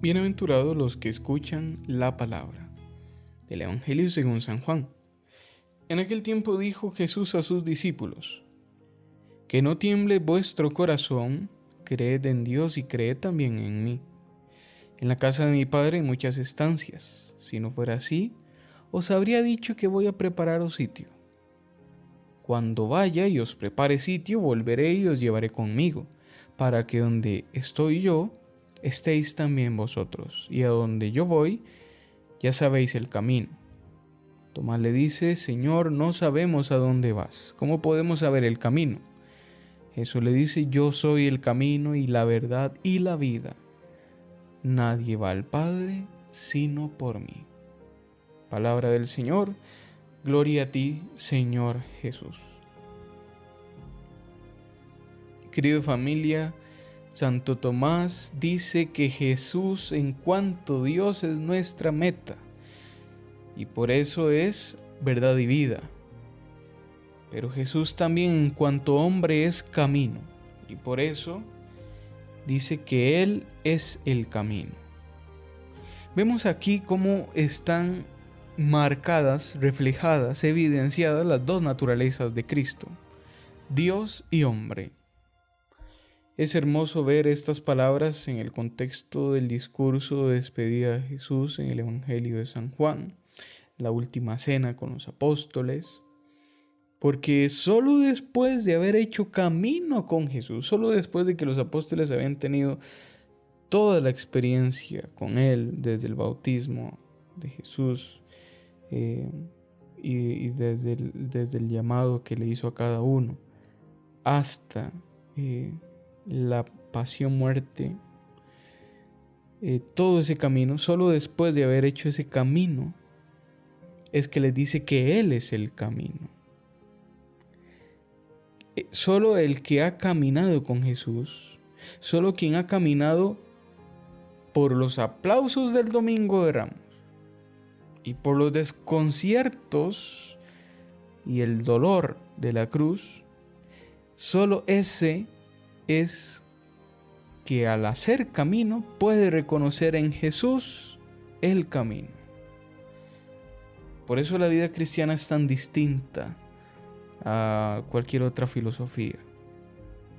Bienaventurados los que escuchan la palabra del Evangelio según San Juan. En aquel tiempo dijo Jesús a sus discípulos: Que no tiemble vuestro corazón, creed en Dios y creed también en mí. En la casa de mi Padre hay muchas estancias. Si no fuera así, os habría dicho que voy a prepararos sitio. Cuando vaya y os prepare sitio, volveré y os llevaré conmigo, para que donde estoy yo, estéis también vosotros, y a donde yo voy, ya sabéis el camino. Tomás le dice: Señor, no sabemos a dónde vas. ¿Cómo podemos saber el camino? Jesús le dice: Yo soy el camino y la verdad y la vida. Nadie va al Padre sino por mí. Palabra del Señor. Gloria a ti, Señor Jesús. Querida familia, Santo Tomás dice que Jesús en cuanto Dios es nuestra meta, y por eso es verdad y vida. Pero Jesús también en cuanto hombre es camino, y por eso dice que Él es el camino. Vemos aquí cómo están marcadas, reflejadas, evidenciadas las dos naturalezas de Cristo, Dios y hombre. Es hermoso ver estas palabras en el contexto del discurso de despedida de Jesús en el Evangelio de San Juan, la última cena con los apóstoles, porque solo después de haber hecho camino con Jesús, solo después de que los apóstoles habían tenido toda la experiencia con Él, desde el bautismo de Jesús y desde el llamado que le hizo a cada uno, hasta la pasión, muerte, todo ese camino, solo después de haber hecho ese camino, es que les dice que Él es el camino. Solo el que ha caminado con Jesús, solo quien ha caminado por los aplausos del Domingo de Ramos y por los desconciertos y el dolor de la cruz, solo ese es que al hacer camino puede reconocer en Jesús el camino. Por eso la vida cristiana es tan distinta a cualquier otra filosofía.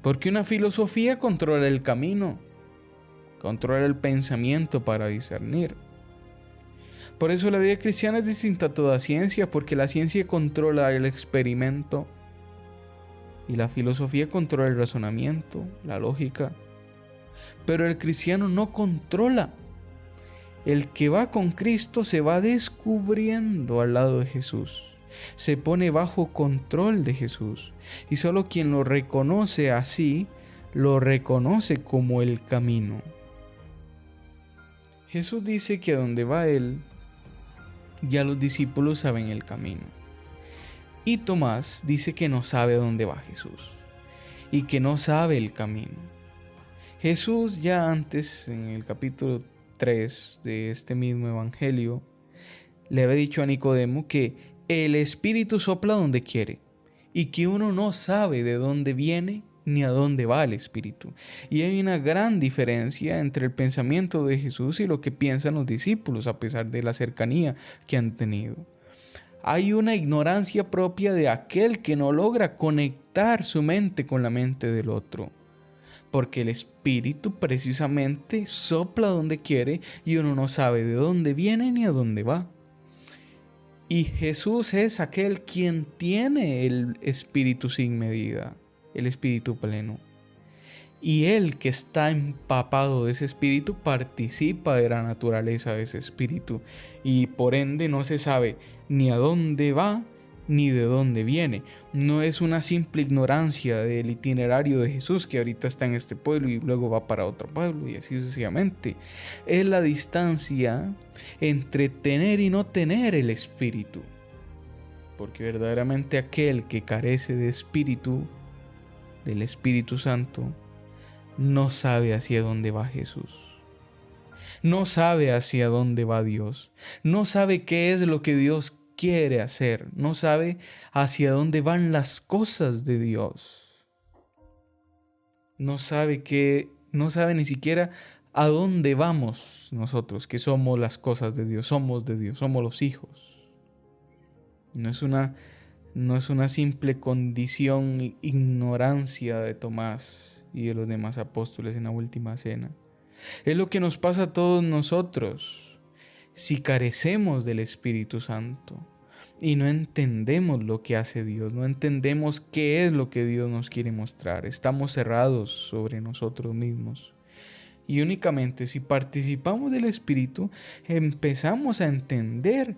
Porque una filosofía controla el camino, controla el pensamiento para discernir. Por eso la vida cristiana es distinta a toda ciencia, porque la ciencia controla el experimento y la filosofía controla el razonamiento, la lógica. Pero el cristiano no controla. El que va con Cristo se va descubriendo al lado de Jesús. Se pone bajo control de Jesús. Y solo quien lo reconoce así, lo reconoce como el camino. Jesús dice que a donde va Él, ya los discípulos saben el camino. Y Tomás dice que no sabe dónde va Jesús y que no sabe el camino. Jesús ya antes, en el capítulo 3 de este mismo evangelio, le había dicho a Nicodemo que el Espíritu sopla donde quiere y que uno no sabe de dónde viene ni a dónde va el Espíritu. Y hay una gran diferencia entre el pensamiento de Jesús y lo que piensan los discípulos, a pesar de la cercanía que han tenido. Hay una ignorancia propia de aquel que no logra conectar su mente con la mente del otro. Porque el Espíritu precisamente sopla donde quiere y uno no sabe de dónde viene ni a dónde va. Y Jesús es aquel quien tiene el Espíritu sin medida, el Espíritu pleno. Y Él, que está empapado de ese Espíritu, participa de la naturaleza de ese Espíritu. Y por ende no se sabe ni a dónde va ni de dónde viene. No es una simple ignorancia del itinerario de Jesús, que ahorita está en este pueblo y luego va para otro pueblo y así sucesivamente. Es la distancia entre tener y no tener el Espíritu. Porque verdaderamente aquel que carece de Espíritu, del Espíritu Santo, no sabe hacia dónde va Jesús. No sabe hacia dónde va Dios. No sabe qué es lo que Dios quiere hacer. No sabe hacia dónde van las cosas de Dios. No sabe ni siquiera ¿A dónde vamos nosotros que somos las cosas de Dios, somos los hijos? No es una simple condición, ignorancia de Tomás y de los demás apóstoles en la última cena. Es lo que nos pasa a todos nosotros si carecemos del Espíritu Santo y no entendemos lo que hace Dios, no entendemos qué es lo que Dios nos quiere mostrar. Estamos cerrados sobre nosotros mismos. Y únicamente si participamos del Espíritu, empezamos a entender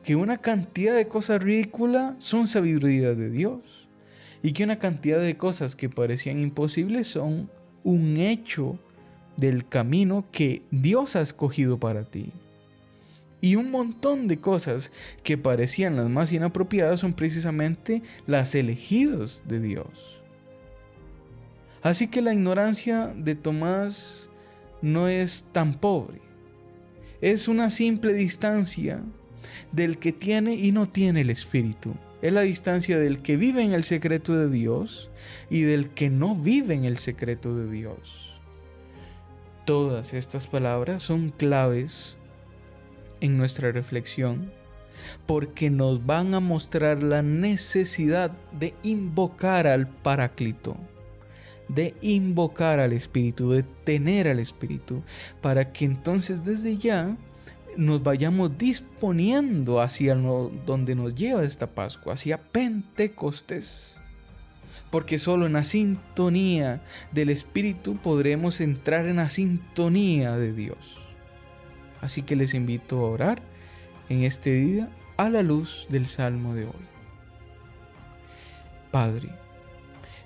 que una cantidad de cosas ridículas son sabiduría de Dios. Y que una cantidad de cosas que parecían imposibles son un hecho del camino que Dios ha escogido para ti. Y un montón de cosas que parecían las más inapropiadas son precisamente las elegidas de Dios. Así que la ignorancia de Tomás no es tan pobre. Es una simple distancia del que tiene y no tiene el Espíritu. Es la distancia del que vive en el secreto de Dios y del que no vive en el secreto de Dios. Todas estas palabras son claves en nuestra reflexión porque nos van a mostrar la necesidad de invocar al Paráclito, de invocar al Espíritu, de tener al Espíritu, para que entonces desde ya nos vayamos disponiendo hacia donde nos lleva esta Pascua, hacia Pentecostés. Porque solo en la sintonía del Espíritu podremos entrar en la sintonía de Dios. Así que les invito a orar en este día a la luz del Salmo de hoy. Padre,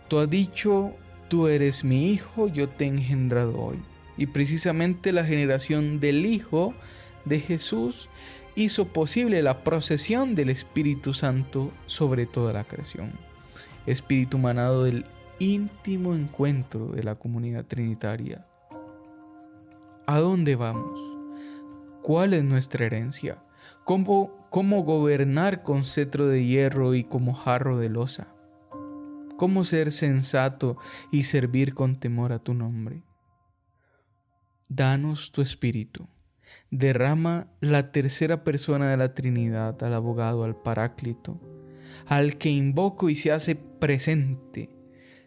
tú has dicho: tú eres mi hijo, yo te he engendrado hoy. Y precisamente la generación del Hijo de Jesús hizo posible la procesión del Espíritu Santo sobre toda la creación. Espíritu manado del íntimo encuentro de la comunidad trinitaria. ¿A dónde vamos? ¿Cuál es nuestra herencia? ¿Cómo gobernar con cetro de hierro y como jarro de loza? ¿Cómo ser sensato y servir con temor a tu nombre? Danos tu Espíritu. Derrama la tercera persona de la Trinidad, al abogado, al Paráclito, al que invoco y se hace presente.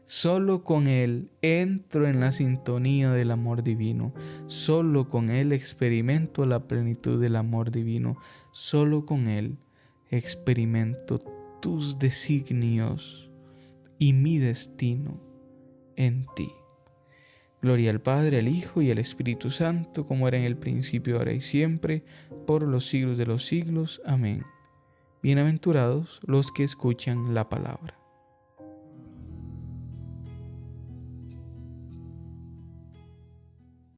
Solo con Él entro en la sintonía del amor divino. Solo con Él experimento la plenitud del amor divino. Solo con Él experimento tus designios y mi destino en ti. Gloria al Padre, al Hijo y al Espíritu Santo, como era en el principio, ahora y siempre, por los siglos de los siglos. Amén. Bienaventurados los que escuchan la palabra.